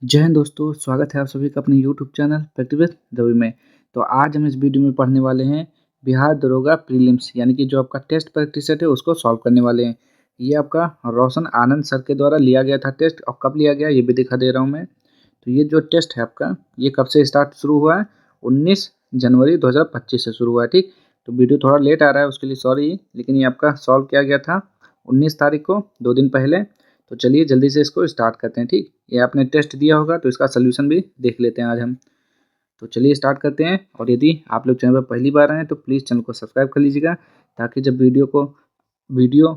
जय हिंद दोस्तों, स्वागत है आप सभी का अपने YouTube channel practice with Ravi में। तो आज हम इस वीडियो में पढ़ने वाले हैं बिहार दरोगा प्रीलिम्स यानी कि जो आपका टेस्ट प्रैक्टिस सेट है उसको सॉल्व करने वाले हैं। ये आपका रोशन आनंद सर के द्वारा लिया गया था टेस्ट, और कब लिया गया ये भी दिखा दे रहा हूँ मैं। तो ये जो टेस्ट है आपका, ये कब से स्टार्ट शुरू हुआ है? 19 जनवरी 2025 से शुरू हुआ है। ठीक, तो वीडियो थोड़ा लेट आ रहा है, उसके लिए सॉरी, लेकिन ये आपका सॉल्व किया गया था 19 तारीख को, 2 दिन पहले। तो चलिए जल्दी से इसको स्टार्ट करते हैं। ठीक, ये आपने टेस्ट दिया होगा तो इसका सोल्यूशन भी देख लेते हैं आज हम। तो चलिए स्टार्ट करते हैं। और यदि आप लोग चैनल पर पहली बार आए हैं तो प्लीज़ चैनल को सब्सक्राइब कर लीजिएगा, ताकि जब वीडियो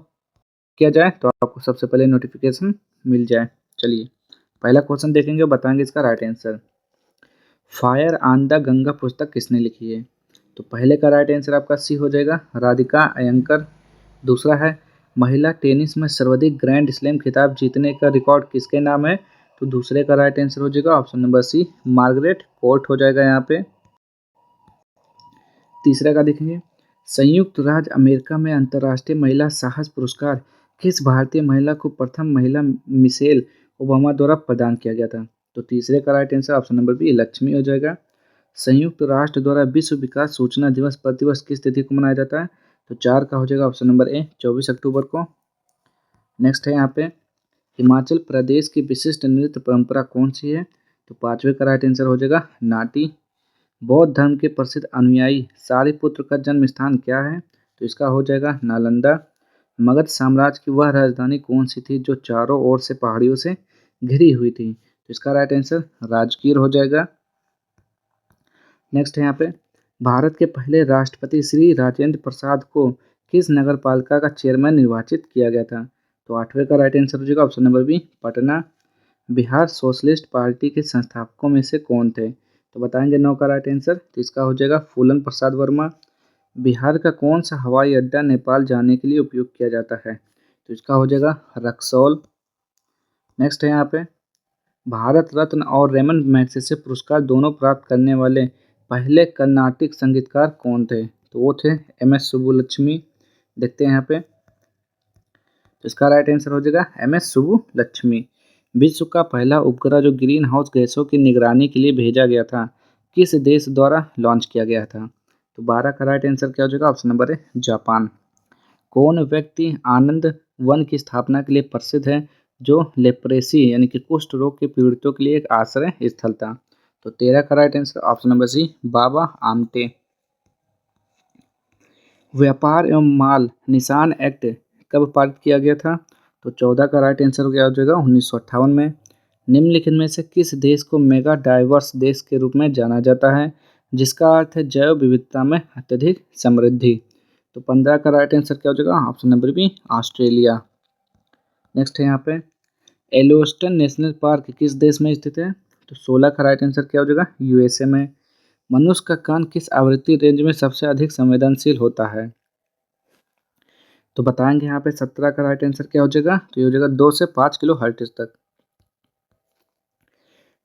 किया जाए तो आपको सबसे पहले नोटिफिकेशन मिल जाए। चलिए पहला क्वेश्चन देखेंगे और बताएंगे इसका right answer. Fire on the Ganga पुस्तक किसने लिखी है? तो पहले का राइट आंसर आपका सी हो जाएगा, राधिका अयंकर। दूसरा है, महिला टेनिस में सर्वाधिक ग्रैंड स्लैम खिताब जीतने का रिकॉर्ड किसके नाम है? तो दूसरे का राइट आंसर हो जाएगा option number C, Margaret Court हो जाएगा यहाँ पे। तीसरा का देखेंगे, संयुक्त राज्य अमेरिका में अंतर्राष्ट्रीय महिला साहस पुरस्कार किस भारतीय महिला को प्रथम महिला मिशेल ओबामा द्वारा प्रदान किया गया था? तो तीसरे का right answer option number B, Lakshmi हो जाएगा। संयुक्त राष्ट्र द्वारा विश्व विकास सूचना दिवस प्रतिवर्ष किस तिथि को मनाया जाता है? तो चार का हो जाएगा ऑप्शन नंबर ए, 24 अक्टूबर को। नेक्स्ट है यहाँ पे, हिमाचल प्रदेश की विशिष्ट नृत्य परंपरा कौन सी है? तो पांचवे का राइट आंसर हो जाएगा नाटी। बौद्ध धर्म के प्रसिद्ध अनुयायी सारिपुत्र का जन्म स्थान क्या है? तो इसका हो जाएगा नालंदा। मगध साम्राज्य की वह राजधानी कौन सी थी जो चारों ओर से पहाड़ियों से घिरी हुई थी? तो इसका राइट आंसर राजगीर हो जाएगा। नेक्स्ट है यहाँ पे, भारत के पहले राष्ट्रपति श्री राजेंद्र प्रसाद को किस नगर पालिका का चेयरमैन निर्वाचित किया गया था? तो आठवें का राइट आंसर हो जाएगा option number B, Patna. Bihar socialist party के संस्थापकों में से कौन थे? तो बताएंगे नौ का राइट आंसर, तो इसका हो जाएगा फूलन प्रसाद वर्मा। बिहार का कौन सा हवाई अड्डा नेपाल जाने के लिए उपयोग किया जाता है? तो इसका हो जाएगा रक्सौल। नेक्स्ट है यहाँ पे, भारत रत्न और रेमन मैग्सेसे पुरस्कार दोनों प्राप्त करने वाले पहले कर्नाटिक संगीतकार कौन थे? तो वो थे एम.एस. सुब्बुलक्ष्मी। देखते हैं यहाँ पे, तो इसका राइट आंसर हो जाएगा एम.एस. सुब्बुलक्ष्मी। विश्व का पहला उपग्रह जो ग्रीन हाउस गैसों की निगरानी के लिए भेजा गया था, किस देश द्वारा लॉन्च किया गया था? तो 12 का राइट आंसर क्या हो जाएगा? Option number A, Japan. कौन व्यक्ति आनंद वन की स्थापना के लिए प्रसिद्ध है, जो लेप्रेसी यानी कि कुष्ठ रोग के पीड़ितों के लिए एक आश्रय स्थल था? तो 13 का right answer option number C, Baba Amte. व्यापार एवं माल निशान एक्ट कब पारित किया गया था? तो 14 का राइट आंसर क्या हो जाएगा? 1958 में। निम्नलिखित में से किस देश को मेगा डाइवर्स देश के रूप में जाना जाता है, जिसका अर्थ है जैव विविधता में अत्यधिक समृद्धि? तो 15 का राइट आंसर क्या हो जाएगा? Option number B, Australia. Next है यहाँ पे, येलोस्टोन नेशनल पार्क किस देश में स्थित है? तो 16 का राइट आंसर क्या हो जाएगा? यूएसए में। मनुष्य का कान किस आवृत्ति रेंज में सबसे अधिक संवेदनशील होता है? तो बताएंगे यहाँ पे 17 का राइट आंसर क्या हो जाएगा? तो ये हो जाएगा 2 से 5 किलो हर्ट्ज तक।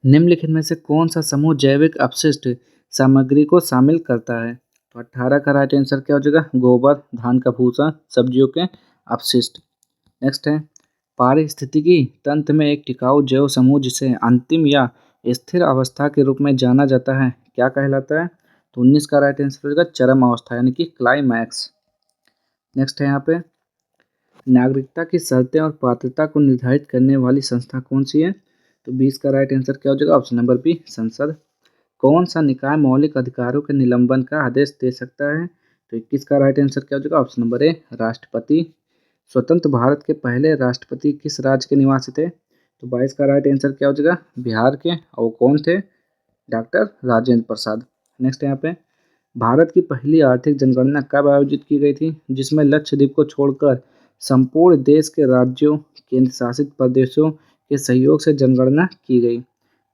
निम्नलिखित में से कौन सा समूह जैविक अपशिष्ट सामग्री को शामिल करता है? तो 18 का राइट आंसर क्या हो जाएगा? गोबर, धान का भूसा, सब्जियों के अपशिष्ट। नेक्स्ट है, पारिस्थितिकी तंत्र में एक टिकाऊ जैव समूह जिसे अंतिम या स्थिर अवस्था के रूप में जाना जाता है, क्या कहलाता है? तो 19 का राइट आंसर हो जाएगा चरम अवस्था यानी कि क्लाइमैक्स। नेक्स्ट है यहाँ पे, नागरिकता की शर्तें और पात्रता को निर्धारित करने वाली संस्था कौन सी है? तो 20 का राइट आंसर क्या हो जाएगा? ऑप्शन नंबर बी, संसद। कौन सा निकाय मौलिक अधिकारों के निलंबन का आदेश दे सकता है? तो 21 का राइट आंसर क्या हो जाएगा? ऑप्शन नंबर ए, राष्ट्रपति। स्वतंत्र भारत के पहले राष्ट्रपति किस राज्य के निवासी थे? तो 22 का राइट आंसर क्या हो जाएगा? बिहार के, और वो कौन थे? डॉक्टर राजेंद्र प्रसाद। नेक्स्ट यहाँ पे, भारत की पहली आर्थिक जनगणना कब आयोजित की गई थी, जिसमें लक्षद्वीप को छोड़कर संपूर्ण देश के राज्यों, केंद्र शासित प्रदेशों के सहयोग से जनगणना की गई?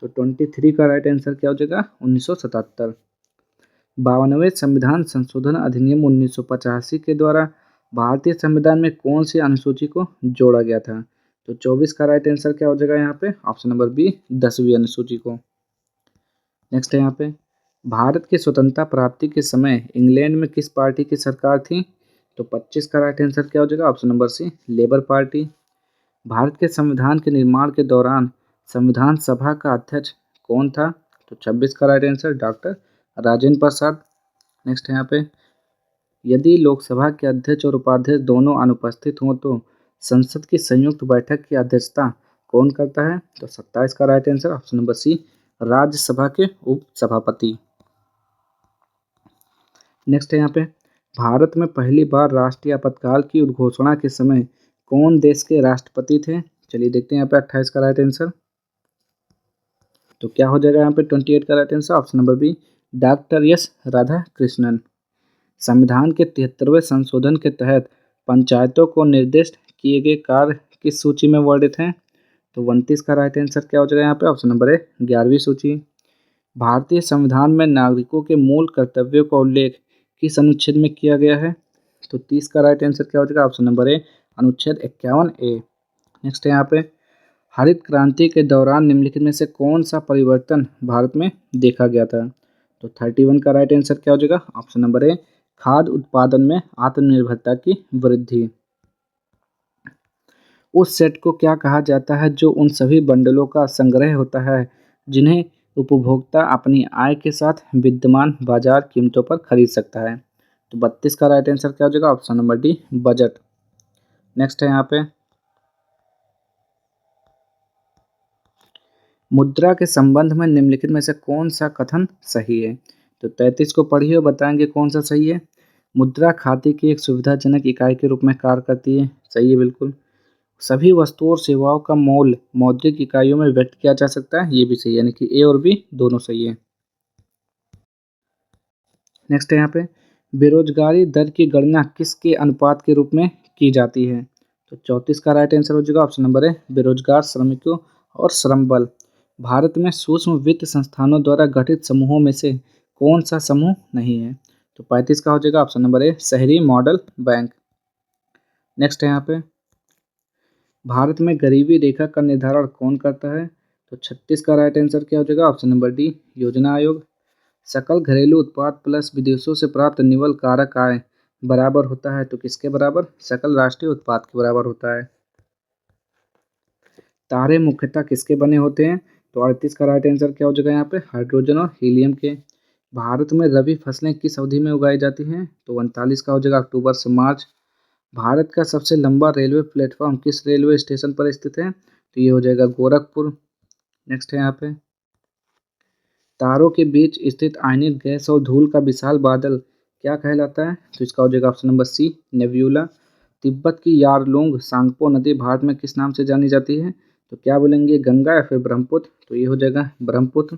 तो 23 का राइट आंसर क्या हो जाएगा? 1977। 52वें संविधान संशोधन अधिनियम 1985 के द्वारा भारतीय संविधान में कौन सी अनुसूची को जोड़ा गया था? तो 24 का राइट आंसर क्या हो जाएगा यहाँ पे? ऑप्शन नंबर बी, 10वीं अनुसूची को। नेक्स्ट है यहाँ पे, भारत की स्वतंत्रता प्राप्ति के समय इंग्लैंड में किस पार्टी की सरकार थी? तो 25 का राइट आंसर क्या हो जाएगा? Option number C, Labour Party. Bharat के संविधान के निर्माण के दौरान संविधान सभा का अध्यक्ष कौन था? तो 26 का right answer doctor Rajendra Prasad. Next है यहाँ पे, यदि लोकसभा के अध्यक्ष और उपाध्यक्ष दोनों अनुपस्थित हों तो संसद की संयुक्त बैठक की अध्यक्षता कौन करता है? तो 27 का right answer option number C, Rajya Sabha के उपसभापति। नेक्स्ट है यहाँ पे, भारत में पहली बार राष्ट्रीय आपातकाल की उद्घोषणा के समय कौन देश के राष्ट्रपति थे? चलिए देखते हैं यहाँ पे 28 का राइट आंसर। तो क्या हो जाएगा यहाँ पे 28 का right answer option number B, doctor S Radhakrishnan. संविधान के 73वें संशोधन के तहत पंचायतों को निर्दिष्ट किए गए कार्य किस सूची में वर्णित हैं? तो 29 का राइट आंसर क्या हो जाएगा यहाँ पे ऑप्शन नंबर ए, 11वीं सूची। भारतीय संविधान में नागरिकों के मूल कर्तव्यों का उल्लेख किस अनुच्छेद में किया गया है? तो 30 का राइट आंसर क्या हो जाएगा ऑप्शन नंबर ए, अनुच्छेद 51A। नेक्स्ट है यहाँ पे, हरित क्रांति के दौरान निम्नलिखित में से कौन सा परिवर्तन भारत में देखा गया था? तो 31 का राइट आंसर क्या हो जाएगा ऑप्शन नंबर ए, खाद्य उत्पादन में आत्मनिर्भरता की वृद्धि। उस सेट को क्या कहा जाता है जो उन सभी बंडलों का संग्रह होता है जिन्हें उपभोक्ता अपनी आय के साथ विद्यमान बाजार कीमतों पर खरीद सकता है? तो 32 का राइट आंसर क्या हो जाएगा option number D, budget. Next है यहाँ पे, मुद्रा के संबंध में निम्नलिखित में से कौन सा कथन सही है? तो 33 को पढ़िए और बताएंगे कौन सा सही है। मुद्रा खाते की एक सुविधाजनक इकाई के रूप में कार्य करती है, सही है बिल्कुल। सभी वस्तुओं और सेवाओं का मोल मौद्रिक इकाइयों में व्यक्त किया जा सकता है, ये भी सही है, यानी कि ए और बी दोनों सही है। नेक्स्ट है यहाँ पे, बेरोजगारी दर की गणना किसके अनुपात के रूप में की जाती है? तो 34 का राइट आंसर हो जाएगा ऑप्शन नंबर है, बेरोजगार श्रमिकों और श्रम बल। भारत में सूक्ष्म वित्त संस्थानों द्वारा गठित समूहों में से कौन सा समूह नहीं है? तो 35 का हो जाएगा ऑप्शन नंबर ए, शहरी मॉडल बैंक। नेक्स्ट है यहाँ पे, भारत में गरीबी रेखा का निर्धारण कौन करता है? तो 36 का राइट आंसर क्या हो जाएगा ऑप्शन नंबर डी, योजना आयोग। सकल घरेलू उत्पाद प्लस विदेशों से प्राप्त निवल कारक आय बराबर होता है तो किसके बराबर? सकल राष्ट्रीय उत्पाद के बराबर होता है। तारे मुख्यतः किसके बने होते हैं? तो 38 का राइट आंसर क्या हो जाएगा यहाँ पे? हाइड्रोजन और हीलियम के। भारत में रबी फसलें किस अवधि में उगाई जाती हैं? तो 39 का हो जाएगा अक्टूबर से मार्च। भारत का सबसे लंबा रेलवे प्लेटफॉर्म किस रेलवे स्टेशन पर स्थित है? तो ये हो जाएगा गोरखपुर। नेक्स्ट है यहाँ पे, तारों के बीच स्थित आयनिक गैस और धूल का विशाल बादल क्या कहलाता है? तो इसका हो जाएगा option number C, nebula. Tibet की यारलुंग सांगपो नदी भारत में किस नाम से जानी जाती है? तो क्या बोलेंगे, गंगा या फिर ब्रह्मपुत्र? तो ये हो जाएगा ब्रह्मपुत्र।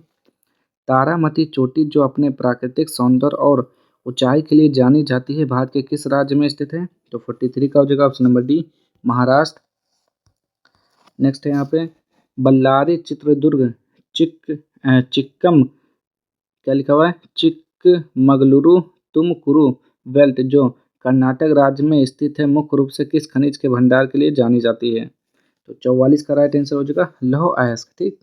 तारामती चोटी जो अपने प्राकृतिक सौंदर्य और ऊंचाई के लिए जानी जाती है भारत के किस राज्य में स्थित है? तो 43 का हो जाएगा option number D, Maharashtra. Next है यहाँ पे, बल्लारी चित्रदुर्ग चिक्कम क्या लिखा हुआ है, चिक्कमगलुरु तुमकुरु बेल्ट जो कर्नाटक राज्य में स्थित है मुख्य रूप से किस खनिज के भंडार के लिए जानी जाती है? तो 44 का राइट आंसर हो जाएगा लौह अयस्क। ठीक,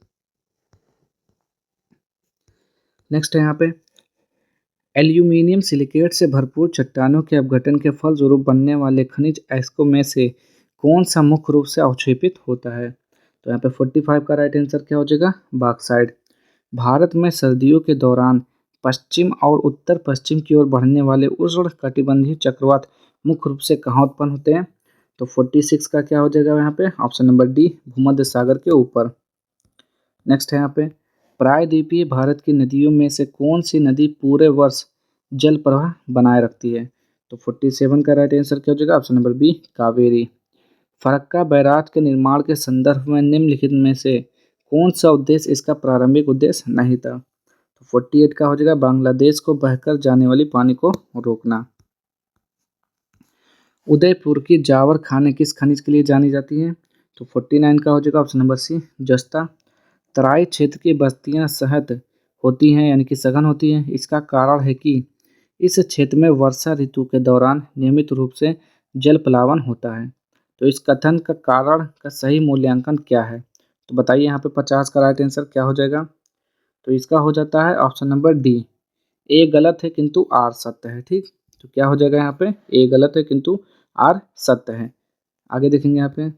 नेक्स्ट है यहाँ पे, एल्यूमिनियम सिलिकेट से भरपूर चट्टानों के अपघटन के फलस्वरूप बनने वाले खनिज अयस्कों में से कौन सा मुख्य रूप से अवक्षेपित होता है? तो यहाँ पे 45 का राइट आंसर क्या हो जाएगा, बॉक्साइट। भारत में सर्दियों के दौरान पश्चिम और उत्तर पश्चिम की ओर बढ़ने वाले उष्ण कटिबंधीय चक्रवात मुख्य रूप से कहाँ उत्पन्न होते हैं? तो 46 का क्या हो जाएगा यहाँ पे ऑप्शन नंबर डी, भूमध्य सागर के ऊपर। नेक्स्ट है यहाँ पे, प्रायद्वीपीय भारत की नदियों में से कौन सी नदी पूरे वर्ष जल प्रवाह बनाए रखती है? तो 47 का राइट आंसर क्या हो जाएगा option number B, Kaveri. Farakka barrage के निर्माण के संदर्भ में निम्नलिखित में से कौन सा उद्देश्य इसका प्रारंभिक उद्देश्य नहीं था? तो 48 का हो जाएगा बांग्लादेश को बहकर जाने वाली पानी को रोकना। उदयपुर की जावर खाने किस खनिज के लिए जानी जाती है? तो 49 का हो जाएगा ऑप्शन नंबर सी, जस्ता। तराई क्षेत्र की बस्तियां सहत होती हैं यानी कि सघन होती हैं, इसका कारण है कि इस क्षेत्र में वर्षा ऋतु के दौरान नियमित रूप से जल प्लावन होता है। तो इस कथन का कारण का सही मूल्यांकन क्या है? तो बताइए यहाँ पे 50 का राइट आंसर क्या हो जाएगा? तो इसका हो जाता है ऑप्शन नंबर डी, ए गलत है किंतु आर सत्य है। ठीक, तो क्या हो जाएगा यहाँ पे, ए गलत है किंतु आर सत्य है। आगे देखेंगे यहाँ पे,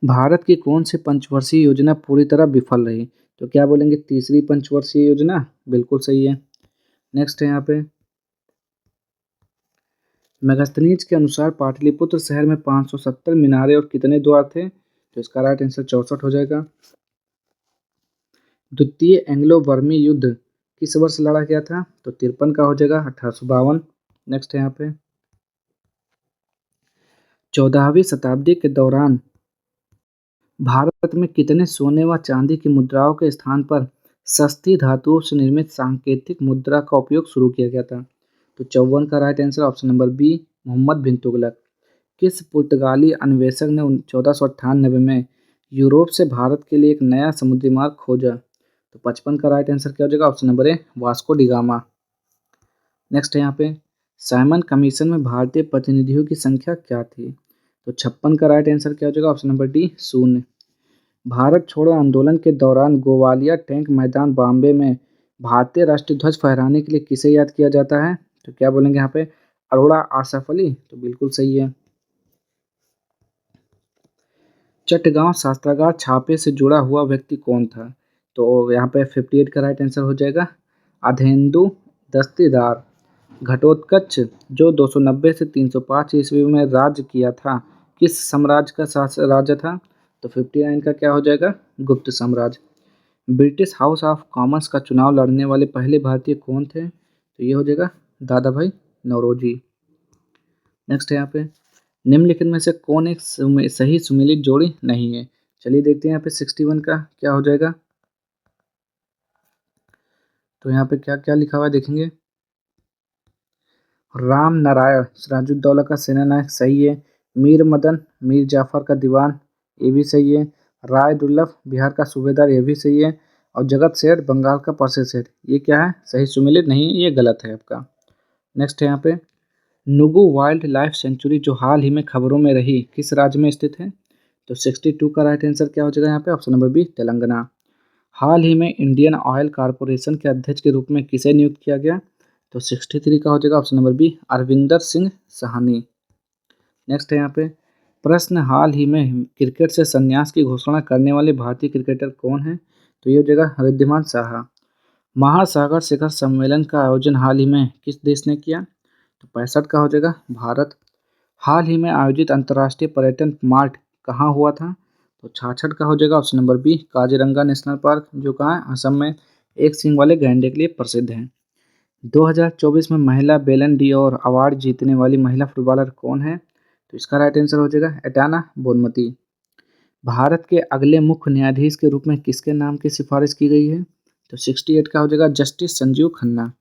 भारत की कौन सी पंचवर्षीय योजना पूरी तरह विफल रही? तो क्या बोलेंगे, तीसरी पंचवर्षीय योजना। बिल्कुल सही है। नेक्स्ट है यहाँ पे, मेगास्थनीज के अनुसार पाटलिपुत्र शहर में 570 मीनारें और कितने द्वार थे? तो इसका राइट आंसर 64 हो जाएगा। द्वितीय एंग्लो बर्मी युद्ध किस वर्ष लड़ा गया था? तो 53 का हो जाएगा, 1852। नेक्स्ट है यहाँ पे, 14वीं शताब्दी के दौरान भारत में कितने सोने व चांदी की मुद्राओं के स्थान पर सस्ती धातुओं से निर्मित सांकेतिक मुद्रा का उपयोग शुरू किया गया था? तो 54 का right answer option number B, Mohammad bin Tughlaq. किस पुर्तगाली अन्वेषक ने 1498 में यूरोप से भारत के लिए एक नया समुद्री मार्ग खोजा? तो 55 का राइट आंसर क्या हो जाएगा, option number A, Vasco da Gama. Next है यहाँ पे, साइमन कमीशन में भारतीय प्रतिनिधियों की संख्या क्या थी? तो 56 का राइट आंसर क्या हो जाएगा, ऑप्शन नंबर डी, शून्य। भारत छोड़ो आंदोलन के दौरान ग्वालियर टैंक मैदान बॉम्बे में भारतीय राष्ट्रीय ध्वज फहराने के लिए किसे याद किया जाता है? तो क्या बोलेंगे यहाँ पे, अरोड़ा आसफ अली। तो बिल्कुल सही है। चटगांव शस्त्रागार छापे से जुड़ा हुआ व्यक्ति कौन था? तो यहाँ पे 58 का राइट आंसर हो जाएगा, अधेंदु दस्तीदार। घटोत्कच जो 290 से 305 ईस्वी में राज्य किया था, किस साम्राज्य का राजा था? तो 59 का क्या हो जाएगा, गुप्त साम्राज्य। ब्रिटिश हाउस ऑफ कॉमन्स का चुनाव लड़ने वाले पहले भारतीय कौन थे? तो ये हो जाएगा दादा भाई नौरोजी। नेक्स्ट है यहाँ पे, निम्नलिखित में से कौन एक सही सुमेलित जोड़ी नहीं है? चलिए देखते हैं यहाँ पे 61 का क्या हो जाएगा। तो यहाँ पे क्या क्या लिखा हुआ है देखेंगे। राम नारायण सिराजुद्दौला का सेनानायक, सही है। मीर मदन मीर जाफर का दीवान, ये भी सही है। राय दुर्लभ बिहार का सूबेदार, ये भी सही है। और जगत सेठ बंगाल का प्रसिद्ध सेठ, ये क्या है, सही सुमेलित नहीं है, ये गलत है आपका। नेक्स्ट है यहाँ पे, नुगु वाइल्ड लाइफ सेंचुरी जो हाल ही में खबरों में रही, किस राज्य में स्थित है? तो 62 का राइट आंसर क्या हो जाएगा यहाँ पे, ऑप्शन नंबर बी, तेलंगाना। हाल ही में इंडियन ऑयल कॉरपोरेशन के अध्यक्ष के रूप में किसे नियुक्त किया गया? तो 63 का हो जाएगा, option number B, Arvinder Singh Sahni. Next है यहाँ पे, प्रश्न, हाल ही में क्रिकेट से संन्यास की घोषणा करने वाले भारतीय क्रिकेटर कौन है? तो ये हो जाएगा रिद्धिमान साहा। महासागर शिखर सम्मेलन का आयोजन हाल ही में किस देश ने किया? तो 65 का हो जाएगा, भारत। हाल ही में आयोजित अंतर्राष्ट्रीय पर्यटन मार्ट कहाँ हुआ था? तो 66 का हो जाएगा, option number B, Kaziranga national park, जो कहाँ है, असम में। एक सींग वाले गैंडे के लिए प्रसिद्ध है। 2024 में महिला बेलन डी और अवार्ड जीतने वाली महिला फुटबॉलर कौन है? तो इसका राइट आंसर हो जाएगा एटाना बोनमती। भारत के अगले मुख्य न्यायाधीश के रूप में किसके नाम की सिफारिश की गई है? तो 68 का हो जाएगा, justice Sanjeev Khanna.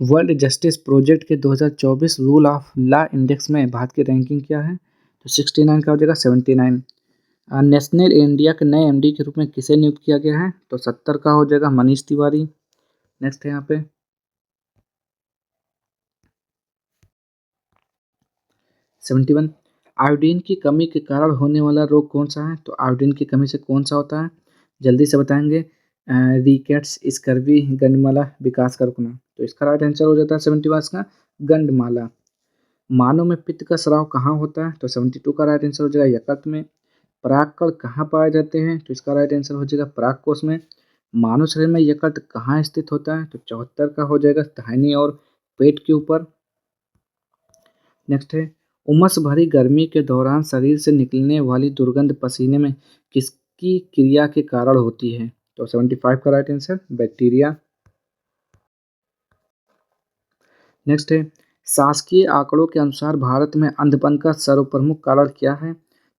World justice project के 2024 रूल ऑफ लॉ इंडेक्स में भारत की रैंकिंग क्या है? तो 69 का हो जाएगा, 79। नेशनल इंडिया के नए एमडी के रूप में किसे नियुक्त किया गया है? तो 70 का हो जाएगा, मनीष तिवारी। नेक्स्ट है यहाँ पे, 71, आयोडीन की कमी के कारण होने वाला रोग कौन सा है? तो आयोडीन की कमी से कौन सा होता है, जल्दी से बताएंगे। रिकेट्स, स्कर्वी, गंडमाला, विकास का रुकना। तो इसका राइट आंसर हो जाता है 71 का, गंडमाला। मानव में पित्त का स्राव कहाँ होता है? तो 72 का राइट आंसर हो जाएगा, यकृत में। पराग कण कहाँ पाए जाते हैं? तो इसका राइट आंसर हो जाएगा, पराग कोश में। मानव शरीर में यकृत कहाँ स्थित होता है? तो 74 का हो जाएगा, दाहिनी और पेट के ऊपर। नेक्स्ट है, उमस भरी गर्मी के दौरान शरीर से निकलने वाली दुर्गंध पसीने में किसकी क्रिया के कारण होती है? तो 75 का राइट आंसर, बैक्टीरिया। नेक्स्ट है, शासकीय आंकड़ों के अनुसार भारत में अंधपन का सर्वप्रमुख कारण क्या है?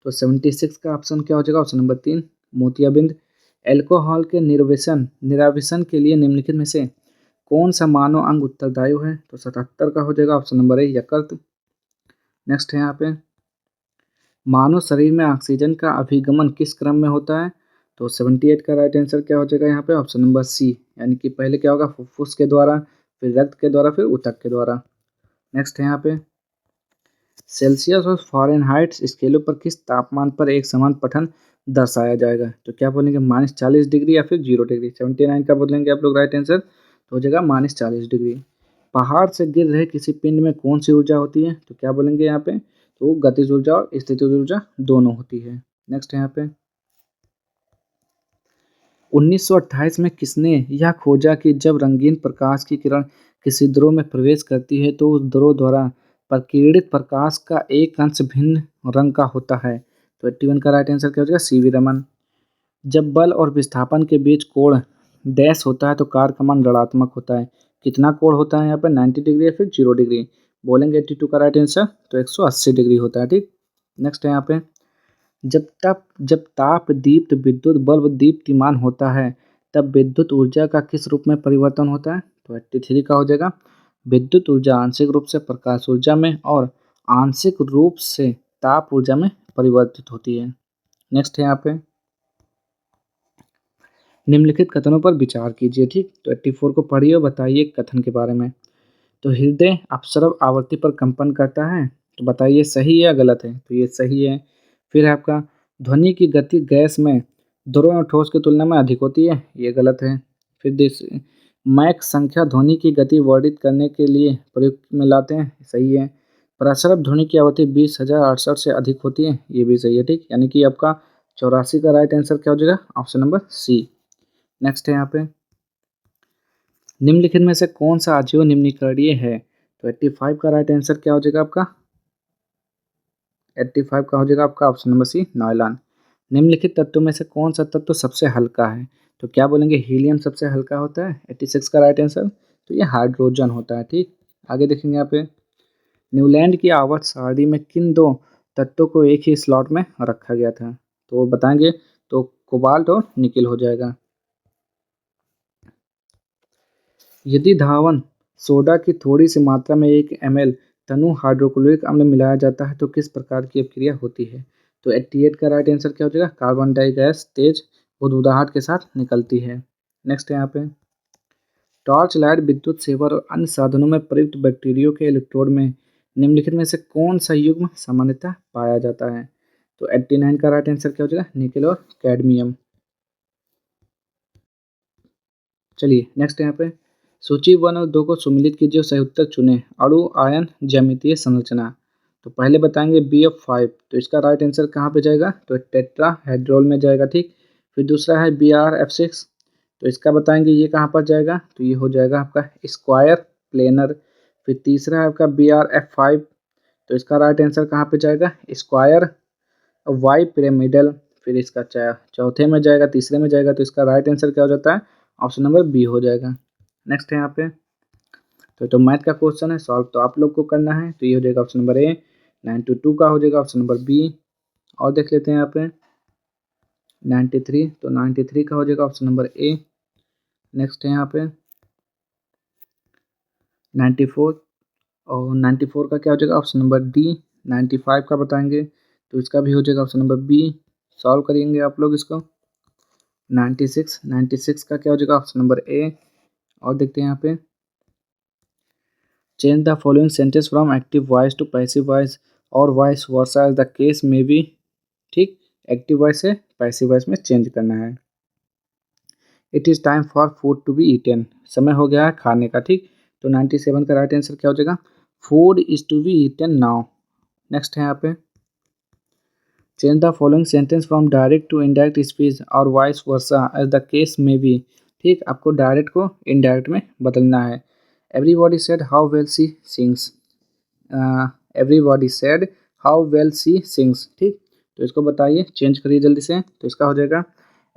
तो 76 का ऑप्शन क्या हो जाएगा, ऑप्शन नंबर 3, मोतियाबिंद। एल्कोहल के निराविशन के लिए निम्नलिखित में से कौन सा मानव अंग उत्तरदायी है? तो 77 का हो जाएगा, ऑप्शन नंबर ए, यकृत। नेक्स्ट है यहाँ पे, मानव शरीर में ऑक्सीजन का अभिगमन किस क्रम में होता है? तो 78 का राइट आंसर क्या हो जाएगा यहाँ पे, ऑप्शन नंबर सी, यानी कि पहले क्या होगा, फुफ्फुस के द्वारा, फिर रक्त के द्वारा, फिर ऊतक के द्वारा। नेक्स्ट है यहाँ पे, सेल्सियस और फ़ारेनहाइट स्केलों पर किस तापमान पर एक समान पठन दर्शाया जाएगा? तो क्या बोलेंगे, -40 डिग्री या फिर 0 डिग्री। 79 का बोलेंगे आप लोग राइट आंसर, तो हो जाएगा -40 डिग्री। पहाड़ से गिर रहे किसी पिंड में कौन सी ऊर्जा होती है? तो क्या बोलेंगे यहाँ पे, तो गतिज ऊर्जा और स्थितिज ऊर्जा दोनों होती है। नेक्स्ट है यहाँ पे 1928 में किसने यह खोजा कि जब रंगीन प्रकाश की किरण किसी ध्रुव में प्रवेश करती है तो उस ध्रुव द्वारा प्रकीर्णित प्रकाश का एक अंश भिन्न रंग का होता है। तो 81 का राइट आंसर क्या हो जाएगा, सीवी रमन। जब बल और विस्थापन के बीच कोण डैश होता है तो कार्य का मान ऋणात्मक होता है। कितना कोण होता है यहाँ पर, 90 डिग्री या फिर 0 डिग्री। बोलेंगे 82 का राइट आंसर, तो 180 डिग्री होता है। ठीक, नेक्स्ट है यहाँ पे जब ताप दीप्त विद्युत बल्ब दीप्तिमान होता है तब विद्युत ऊर्जा का किस रूप में परिवर्तन होता है। तो 83 का हो जाएगा, विद्युत ऊर्जा आंशिक रूप से प्रकाश ऊर्जा में और आंशिक रूप से ताप ऊर्जा में परिवर्तित होती है। नेक्स्ट है यहाँ पे निम्नलिखित कथनों पर विचार कीजिए। ठीक, तो 84 को पढ़िए और बताइए कथन के बारे में। तो हृदय अपस्रव आवृत्ति पर कंपन करता है, तो बताइए सही है या गलत है। तो ये सही है। फिर आपका ध्वनि की गति गैस में द्रव और ठोस की तुलना में अधिक होती है, ये गलत है। फिर मैक संख्या ध्वनि की गति वर्णित करने के लिए प्रयोग में लाते हैं, सही है। प्रसरव ध्वनि की आवृत्ति 20,068 से अधिक होती है, ये भी सही है। ठीक, यानी कि आपका 84 का राइट आंसर क्या हो जाएगा, ऑप्शन नंबर सी। नेक्स्ट है यहाँ पे निम्नलिखित में से कौन सा अजीव निम्नीकरणीय है। तो 85 का राइट आंसर क्या हो जाएगा आपका, 85 का हो जाएगा आपका ऑप्शन नंबर सी, नायलॉन। निम्नलिखित तत्वों में से कौन सा तत्व सबसे हल्का है। तो क्या बोलेंगे, हीलियम सबसे हल्का होता है, 86 का राइट आंसर। तो ये हाइड्रोजन होता है। ठीक, आगे देखेंगे यहाँ पे न्यूलैंड की आवर्त सारणी में किन दो तत्वों को एक ही स्लॉट में रखा गया था। तो बताएंगे, तो कोबाल्ट और निकिल हो जाएगा। यदि धावन सोडा की थोड़ी सी मात्रा में 1 ml तनु हाइड्रोक्लोरिक अम्ल मिलाया जाता है तो किस प्रकार की अपक्रिया होती है। तो 88 का राइट आंसर क्या हो जाएगा, कार्बन डाई गैस तेज बुदबुदाहट के साथ निकलती है। नेक्स्ट है यहाँ पे टॉर्च लाइट विद्युत सेवर और अन्य साधनों में प्रयुक्त बैक्टीरियो के इलेक्ट्रोड में निम्नलिखित में से कौन सा युग्म सामान्यतः पाया जाता है। तो 89 का राइट आंसर क्या हो जाएगा, निकेल और कैडमियम। चलिए नेक्स्ट यहाँ पे सूची 1 और 2 को सुमिलित कीजिए और सही उत्तर चुने। अणु आयन ज्यामितीय संरचना। तो पहले बताएंगे BF5, तो इसका राइट आंसर कहाँ पे जाएगा, तो टेट्राहेड्रल में जाएगा। ठीक, फिर दूसरा है BrF6, तो इसका बताएंगे ये कहाँ पर जाएगा, तो ये हो जाएगा आपका स्क्वायर प्लेनर। फिर तीसरा है आपका BrF5, तो इसका राइट आंसर कहाँ पे जाएगा, स्क्वायर वाई पिरामिडल। फिर इसका चौथे में जाएगा, तीसरे में जाएगा, तो इसका राइट आंसर क्या हो जाता है, ऑप्शन नंबर बी हो जाएगा। नेक्स्ट है यहाँ पे तो मैथ का क्वेश्चन है, सॉल्व तो आप लोग को करना है। तो ये हो जाएगा ऑप्शन नंबर ए, 92 का हो जाएगा ऑप्शन नंबर बी। और देख लेते हैं यहाँ पे 93, तो 93 का हो जाएगा ऑप्शन नंबर ए। नेक्स्ट है यहाँ पे 94, और 94 का क्या हो जाएगा ऑप्शन नंबर डी। 95 का बताएंगे, तो इसका भी हो जाएगा ऑप्शन नंबर बी। सॉल्व करेंगे आप लोग इसको। 96 का क्या हो जाएगा ऑप्शन नंबर ए। और देखते हैं यहाँ पे change the following sentence from active voice to passive voice और voice versa as the case में बी। ठीक, एक्टिव वॉइस से पैसिव वॉइस में चेंज करना है। It is time for food to be eaten, समय हो गया है खाने का। ठीक, तो 97 का राइट आंसर क्या हो जाएगा, food is to be eaten now. Next है यहाँ पे change the following sentence from direct to indirect speech और voice versa as the case में बी। ठीक, आपको डायरेक्ट को इनडायरेक्ट में बदलना है। Everybody said how well she sings, everybody said how well she sings. ठीक, तो इसको बताइए, चेंज करिए जल्दी से। तो इसका हो जाएगा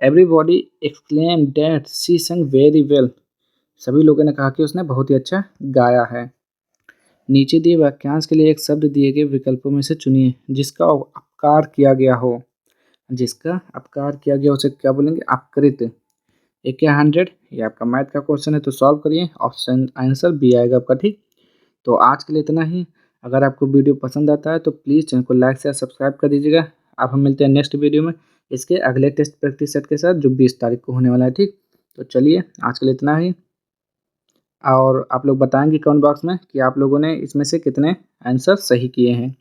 एवरीबॉडी एक्सक्लेम दैट सी संग वेरी वेल, सभी लोगों ने कहा कि उसने बहुत ही अच्छा गाया है। नीचे दिए वाक्यांश के लिए एक शब्द दिए गए विकल्पों में से चुनिए जिसका अपकार किया गया हो। जिसका अपकार किया गया उसे क्या बोलेंगे, अपकृत। एक या 100, ये आपका मैथ का क्वेश्चन है, तो सॉल्व करिए, ऑप्शन आंसर बी आएगा आपका। ठीक, तो आज के लिए इतना ही। अगर आपको वीडियो पसंद आता है तो प्लीज़ चैनल को लाइक शेयर सब्सक्राइब कर दीजिएगा। अब हम मिलते हैं नेक्स्ट वीडियो में इसके अगले टेस्ट प्रैक्टिस सेट के साथ जो 20 तारीख को होने वाला है। ठीक, तो चलिए आज के लिए इतना ही। और आप लोग बताएंगे कमेंट बॉक्स में कि आप लोगों ने इसमें से कितने आंसर सही किए हैं।